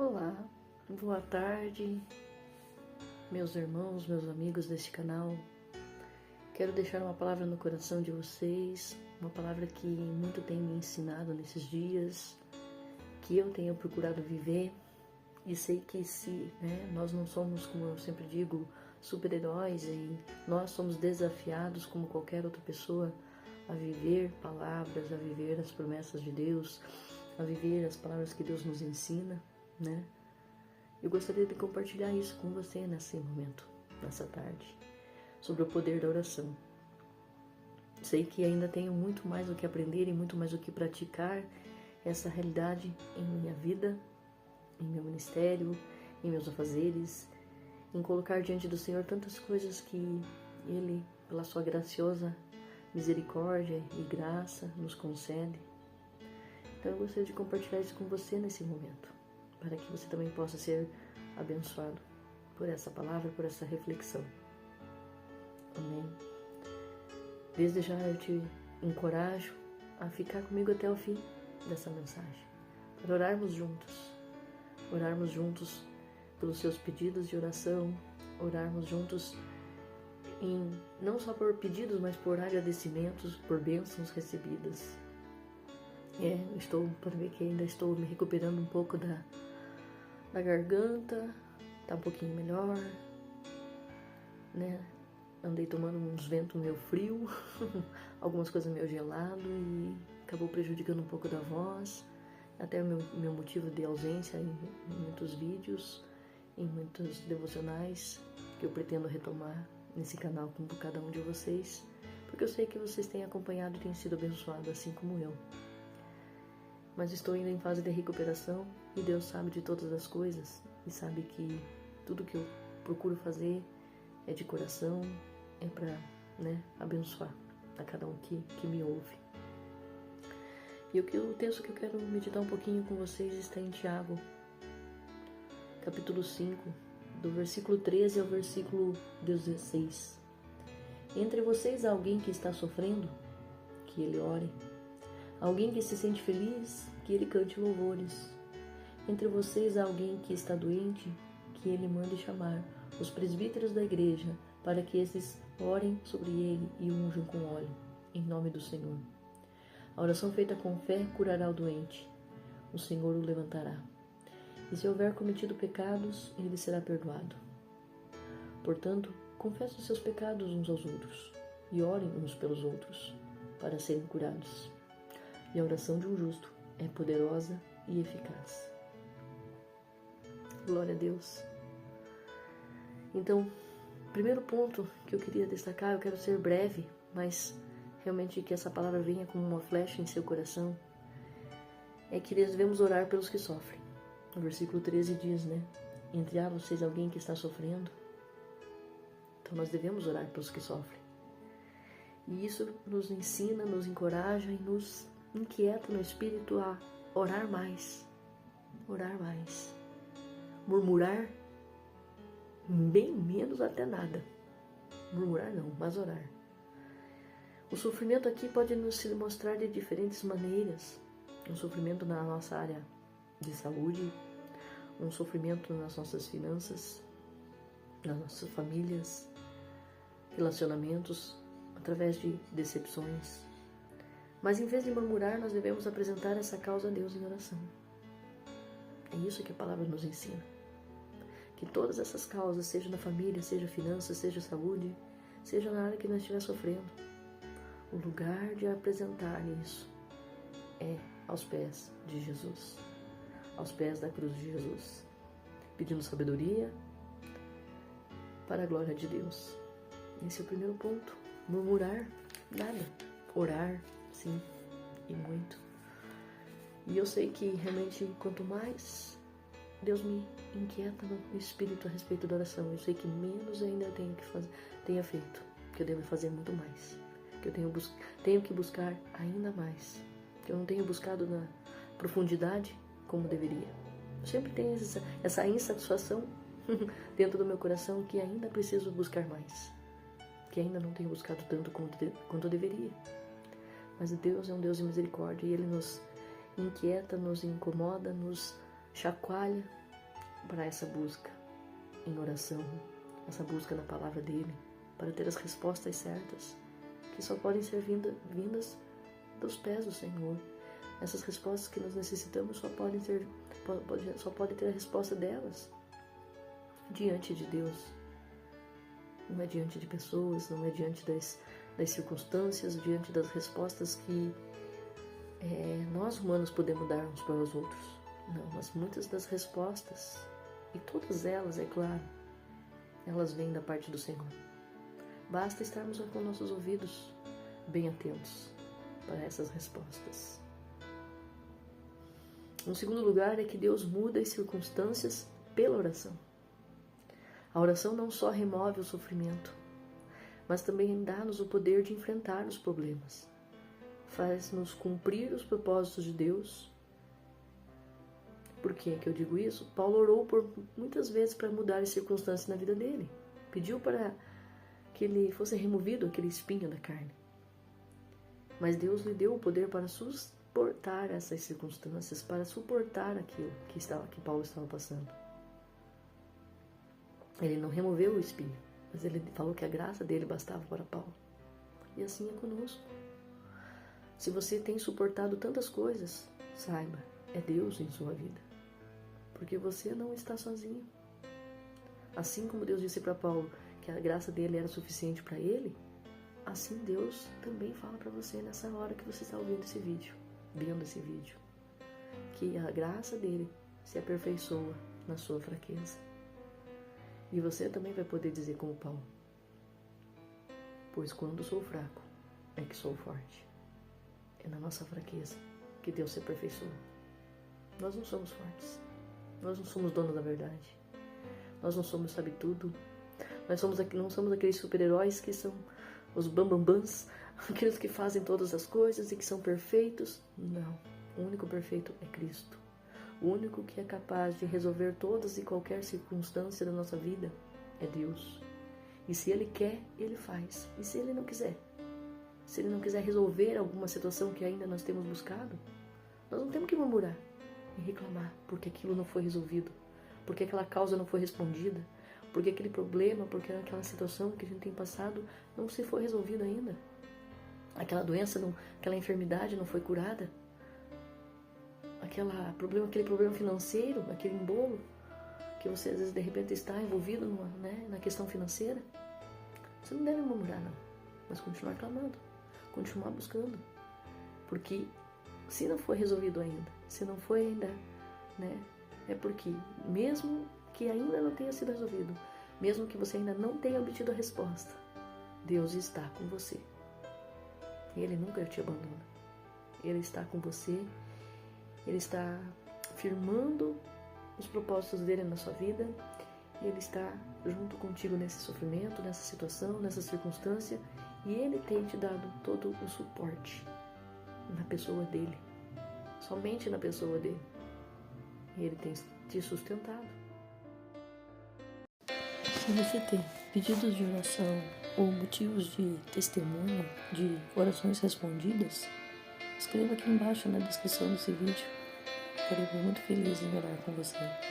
Olá, boa tarde, meus irmãos, meus amigos deste canal. Quero deixar uma palavra no coração de vocês, uma palavra que muito tem me ensinado nesses dias, que eu tenho procurado viver, e sei que nós não somos, como eu sempre digo, super-heróis, e nós somos desafiados como qualquer outra pessoa a viver palavras, a viver as promessas de Deus, a viver as palavras que Deus nos ensina, né? Eu gostaria de compartilhar isso com você nesse momento, nessa tarde, sobre o poder da oração. Sei que ainda tenho muito mais o que aprender e muito mais o que praticar essa realidade em minha vida, em meu ministério, em meus afazeres, em colocar diante do Senhor tantas coisas que Ele, pela sua graciosa misericórdia e graça, nos concede. Então eu gostaria de compartilhar isso com você nesse momento, para que você também possa ser abençoado por essa palavra, por essa reflexão. Amém. Desde já eu te encorajo a ficar comigo até o fim dessa mensagem, para orarmos juntos pelos seus pedidos de oração, orarmos juntos não só por pedidos, mas por agradecimentos, por bênçãos recebidas. Para ver que ainda estou me recuperando um pouco da garganta, tá um pouquinho melhor, né? Andei tomando uns ventos meio frio, algumas coisas meio gelado e acabou prejudicando um pouco da voz, até o meu motivo de ausência em muitos vídeos, em muitos devocionais que eu pretendo retomar nesse canal com cada um de vocês, porque eu sei que vocês têm acompanhado e têm sido abençoados assim como eu. Mas estou ainda em fase de recuperação e Deus sabe de todas as coisas e sabe que tudo que eu procuro fazer é de coração, é para abençoar a cada um que me ouve. E o texto que eu quero meditar um pouquinho com vocês está em Tiago, capítulo 5, do versículo 13 ao versículo 16. Entre vocês há alguém que está sofrendo? Que ele ore. Alguém que se sente feliz, que ele cante louvores. Entre vocês há alguém que está doente, que ele mande chamar os presbíteros da igreja, para que esses orem sobre ele e o unjam com óleo, em nome do Senhor. A oração feita com fé curará o doente. O Senhor o levantará. E se houver cometido pecados, ele será perdoado. Portanto, confessem os seus pecados uns aos outros, e orem uns pelos outros, para serem curados. E a oração de um justo é poderosa e eficaz. Glória a Deus. Então, primeiro ponto que eu queria destacar, eu quero ser breve, mas realmente que essa palavra venha como uma flecha em seu coração, é que devemos orar pelos que sofrem. No versículo 13 diz, entre vocês alguém que está sofrendo. Então nós devemos orar pelos que sofrem. E isso nos ensina, nos encoraja e nos inquieta no espírito a orar mais. Orar mais. Murmurar, bem menos até nada. Murmurar não, mas orar. O sofrimento aqui pode nos se mostrar de diferentes maneiras. Um sofrimento na nossa área de saúde, um sofrimento nas nossas finanças, nas nossas famílias, relacionamentos, através de decepções. Mas em vez de murmurar, nós devemos apresentar essa causa a Deus em oração. É isso que a palavra nos ensina. Que todas essas causas, seja na família, seja finanças, seja saúde, seja na área que nós estiver sofrendo, o lugar de apresentar isso é aos pés de Jesus, aos pés da cruz de Jesus, pedindo sabedoria para a glória de Deus. Esse é o primeiro ponto. Murmurar, nada. Orar, sim, e muito. E eu sei que realmente quanto mais Deus me inquieta no espírito a respeito da oração, eu sei que menos ainda eu tenho feito, que eu devo fazer muito mais, que eu tenho que buscar ainda mais, que eu não tenho buscado na profundidade como deveria. Eu sempre tenho essa insatisfação dentro do meu coração que ainda preciso buscar mais, que ainda não tenho buscado tanto quanto eu deveria. Mas Deus é um Deus de misericórdia e Ele nos inquieta, nos incomoda, nos chacoalha para essa busca em oração, essa busca na palavra dele, para ter as respostas certas, que só podem ser vindas dos pés do Senhor. Essas respostas que nós necessitamos só podem ter a resposta delas diante de Deus. Não é diante de pessoas, não é diante das circunstâncias, diante das respostas que nós humanos podemos dar uns para os outros. Não, mas muitas das respostas, e todas elas, é claro, elas vêm da parte do Senhor. Basta estarmos com nossos ouvidos bem atentos para essas respostas. Um segundo lugar é que Deus muda as circunstâncias pela oração. A oração não só remove o sofrimento, mas também dá-nos o poder de enfrentar os problemas. Faz-nos cumprir os propósitos de Deus. Por que eu digo isso? Paulo orou por muitas vezes para mudar as circunstâncias na vida dele. Pediu para que ele fosse removido aquele espinho da carne. Mas Deus lhe deu o poder para suportar essas circunstâncias, para suportar aquilo que Paulo estava passando. Ele não removeu o espinho, mas ele falou que a graça dele bastava para Paulo. E assim é conosco. Se você tem suportado tantas coisas, saiba, é Deus em sua vida. Porque você não está sozinho. Assim como Deus disse para Paulo que a graça dele era suficiente para ele, assim Deus também fala para você nessa hora que você está ouvindo esse vídeo, vendo esse vídeo, que a graça dele se aperfeiçoa na sua fraqueza. E você também vai poder dizer como Paulo: pois quando sou fraco, é que sou forte. É na nossa fraqueza que Deus se aperfeiçoa. Nós não somos fortes. Nós não somos donos da verdade. Nós não somos sabe tudo. Nós não somos aqueles super-heróis que são os bambambãs, aqueles que fazem todas as coisas e que são perfeitos. Não. O único perfeito é Cristo. O único que é capaz de resolver todas e qualquer circunstância da nossa vida é Deus. E se Ele quer, Ele faz. E se Ele não quiser? Se Ele não quiser resolver alguma situação que ainda nós temos buscado, nós não temos que murmurar e reclamar porque aquilo não foi resolvido, porque aquela causa não foi respondida, porque aquele problema, porque aquela situação que a gente tem passado não se foi resolvida ainda. Aquela doença, aquela enfermidade não foi curada. Aquele problema financeiro, aquele embolo que você às vezes de repente está envolvido na questão financeira. Você não deve murmurar não, mas continuar clamando, continuar buscando, porque se não foi resolvido ainda, se não foi ainda, é porque mesmo que ainda não tenha sido resolvido, mesmo que você ainda não tenha obtido a resposta, Deus está com você. Ele nunca te abandona. Ele está com você. Ele está firmando os propósitos dele na sua vida. Ele está junto contigo nesse sofrimento, nessa situação, nessa circunstância. E Ele tem te dado todo o suporte na pessoa dele. Somente na pessoa dele. E Ele tem te sustentado. Se você tem pedidos de oração ou motivos de testemunho, de orações respondidas, escreva aqui embaixo na descrição desse vídeo. Ficarei muito feliz em orar com você.